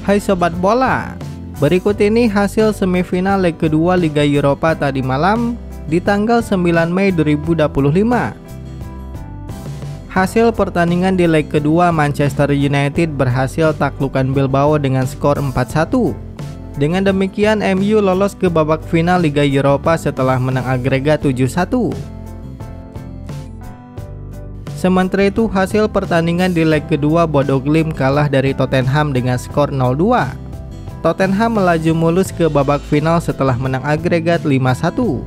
Hai Sobat Bola, berikut ini hasil semifinal leg kedua Liga Eropa tadi malam di tanggal 9 Mei 2025. Hasil pertandingan di leg kedua, Manchester United berhasil taklukkan Bilbao dengan skor 4-1. Dengan demikian MU lolos ke babak final Liga Eropa setelah menang agregat 7-1. Sementara itu, hasil pertandingan di leg kedua, Bodo Glimt kalah dari Tottenham dengan skor 0-2. Tottenham melaju mulus ke babak final setelah menang agregat 5-1.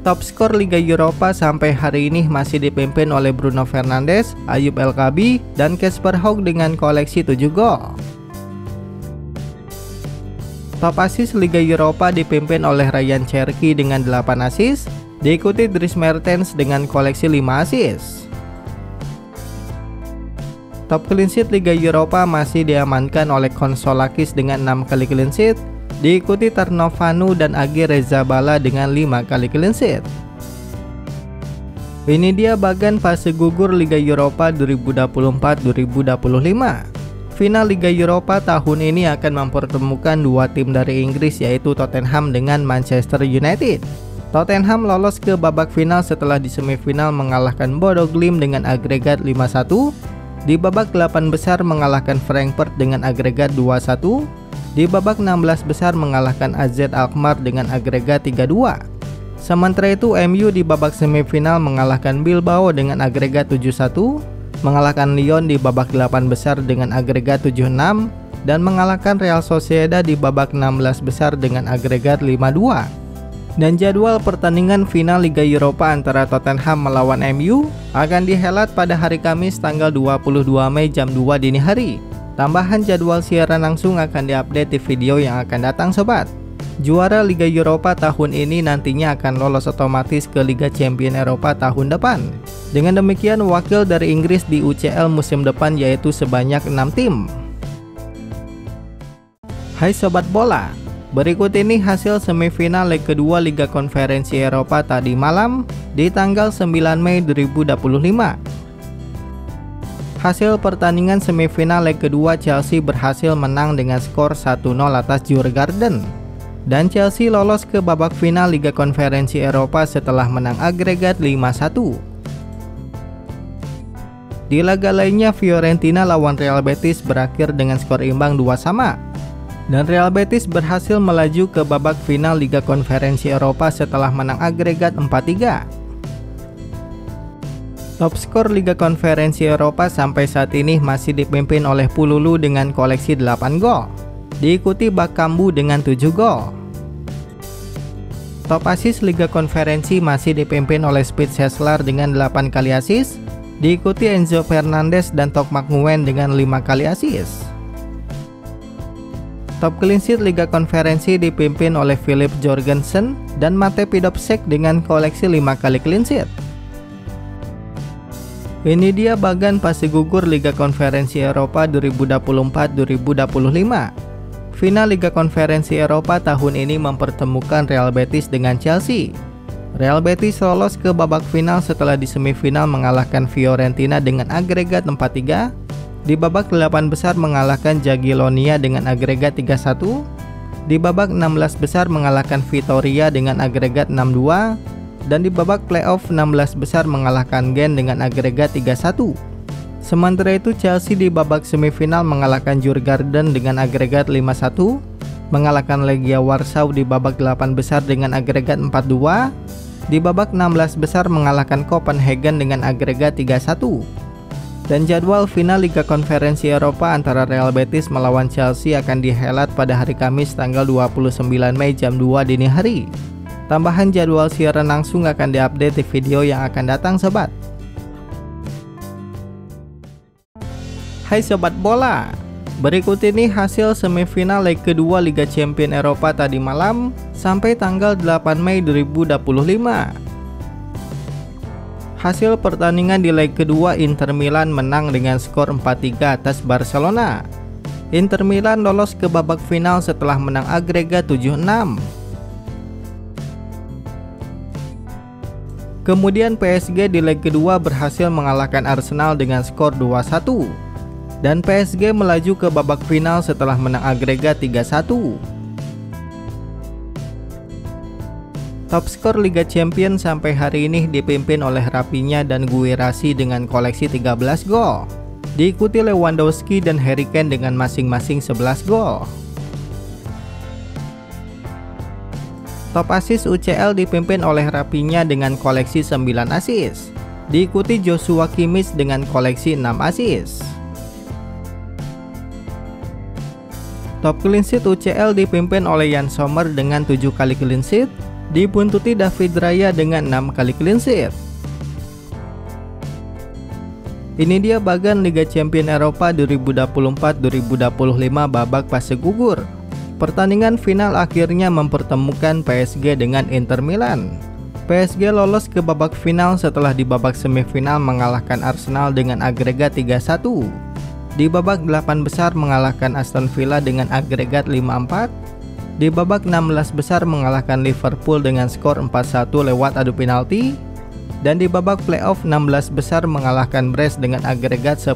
Top skor Liga Eropa sampai hari ini masih dipimpin oleh Bruno Fernandes, Ayoub El Kaabi, dan Kasper Hauge dengan koleksi 7 gol. Top assist Liga Eropa dipimpin oleh Ryan Cherki dengan 8 assist, diikuti Dries Mertens dengan koleksi 5 assist. Top clean sheet Liga Eropa masih diamankan oleh Konsolakis dengan 6 kali clean sheet, diikuti Tarnovanu dan Agi Rezabala dengan 5 kali clean sheet. Ini dia bagan fase gugur Liga Eropa 2024-2025. Final Liga Eropa tahun ini akan mempertemukan dua tim dari Inggris, yaitu Tottenham dengan Manchester United. Tottenham lolos ke babak final setelah di semifinal mengalahkan Bodo Glimt dengan agregat 5-1, di babak 8 besar mengalahkan Frankfurt dengan agregat 2-1, di babak 16 besar mengalahkan AZ Alkmaar dengan agregat 3-2. Sementara itu MU di babak semifinal mengalahkan Bilbao dengan agregat 7-1, mengalahkan Lyon di babak 8 besar dengan agregat 7-6, dan mengalahkan Real Sociedad di babak 16 besar dengan agregat 5-2. Dan jadwal pertandingan final Liga Eropa antara Tottenham melawan MU akan dihelat pada hari Kamis tanggal 22 Mei jam 2 dini hari. Tambahan jadwal siaran langsung akan diupdate di video yang akan datang sobat. Juara Liga Eropa tahun ini nantinya akan lolos otomatis ke Liga Champions Eropa tahun depan. Dengan demikian, wakil dari Inggris di UCL musim depan yaitu sebanyak 6 tim. Hai Sobat Bola, berikut ini hasil semifinal leg kedua Liga Konferensi Eropa tadi malam di tanggal 9 Mei 2025. Hasil pertandingan semifinal leg kedua, Chelsea berhasil menang dengan skor 1-0 atas Djurgården. Dan Chelsea lolos ke babak final Liga Konferensi Eropa setelah menang agregat 5-1. Di laga lainnya, Fiorentina lawan Real Betis berakhir dengan skor imbang 2-2. Dan Real Betis berhasil melaju ke babak final Liga Konferensi Eropa setelah menang agregat 4-3. Top skor Liga Konferensi Eropa sampai saat ini masih dipimpin oleh Pululu dengan koleksi 8 gol, diikuti Bakambu dengan 7 gol. Top assist Liga Konferensi masih dipimpin oleh Spitz-Hesler dengan 8 kali assist, diikuti Enzo Fernandez dan Tokmak Nguyen dengan 5 kali assist. Top clean sheet Liga Konferensi dipimpin oleh Filip Jorgensen dan Mate Pidopsek dengan koleksi 5 kali clean sheet. Ini dia bagan fase gugur Liga Konferensi Eropa 2024-2025. Final Liga Konferensi Eropa tahun ini mempertemukan Real Betis dengan Chelsea. Real Betis lolos ke babak final setelah di semifinal mengalahkan Fiorentina dengan agregat 4-3. Di babak 8 besar mengalahkan Jagiellonia dengan agregat 3-1. Di babak 16 besar mengalahkan Vitoria dengan agregat 6-2. Dan di babak playoff 16 besar mengalahkan Gent dengan agregat 3-1. Sementara itu Chelsea di babak semifinal mengalahkan Djurgården dengan agregat 5-1, mengalahkan Legia Warsaw di babak 8 besar dengan agregat 4-2, di babak 16 besar mengalahkan Copenhagen dengan agregat 3-1. Dan jadwal final Liga Konferensi Eropa antara Real Betis melawan Chelsea akan dihelat pada hari Kamis tanggal 29 Mei jam 2 dini hari. Tambahan jadwal siaran langsung akan diupdate di video yang akan datang sobat. Hai Sobat Bola, berikut ini hasil semifinal leg kedua Liga Champions Eropa tadi malam sampai tanggal 8 Mei 2025. Hasil pertandingan di leg kedua, Inter Milan menang dengan skor 4-3 atas Barcelona. Inter Milan lolos ke babak final setelah menang agregat 7-6. Kemudian PSG di leg kedua berhasil mengalahkan Arsenal dengan skor 2-1. dan PSG melaju ke babak final setelah menang agregat 3-1. Top skor Liga Champions sampai hari ini dipimpin oleh Rafinha dan Guirassy dengan koleksi 13 gol. Diikuti Lewandowski dan Harry Kane dengan masing-masing 11 gol. Top assist UCL dipimpin oleh Rafinha dengan koleksi 9 assist. Diikuti Joshua Kimmich dengan koleksi 6 assist. Top clean sheet UCL dipimpin oleh Yann Sommer dengan 7 kali clean sheet. Dibuntuti David Raya dengan 6 kali clean sheet. Ini dia bagan Liga Champions Eropa 2024-2025 babak fase gugur. Pertandingan final akhirnya mempertemukan PSG dengan Inter Milan. PSG lolos ke babak final setelah di babak semifinal mengalahkan Arsenal dengan agregat 3-1. Di babak 8 besar mengalahkan Aston Villa dengan agregat 5-4. Di babak 16 besar mengalahkan Liverpool dengan skor 4-1 lewat adu penalti. Dan di babak playoff 16 besar mengalahkan Brest dengan agregat 10-0.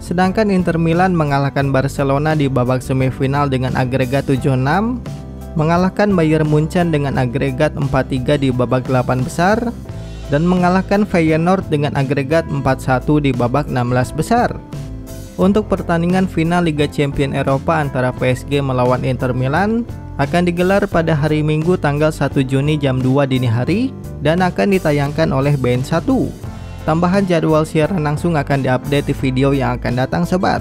Sedangkan Inter Milan mengalahkan Barcelona di babak semifinal dengan agregat 7-6. Mengalahkan Bayern Munchen dengan agregat 4-3 di babak 8 besar. Dan mengalahkan Feyenoord dengan agregat 4-1 di babak 16 besar. Untuk pertandingan final Liga Champions Eropa antara PSG melawan Inter Milan akan digelar pada hari Minggu tanggal 1 Juni jam 2 dini hari dan akan ditayangkan oleh beIN1. Tambahan jadwal siaran langsung akan diupdate di video yang akan datang sobat.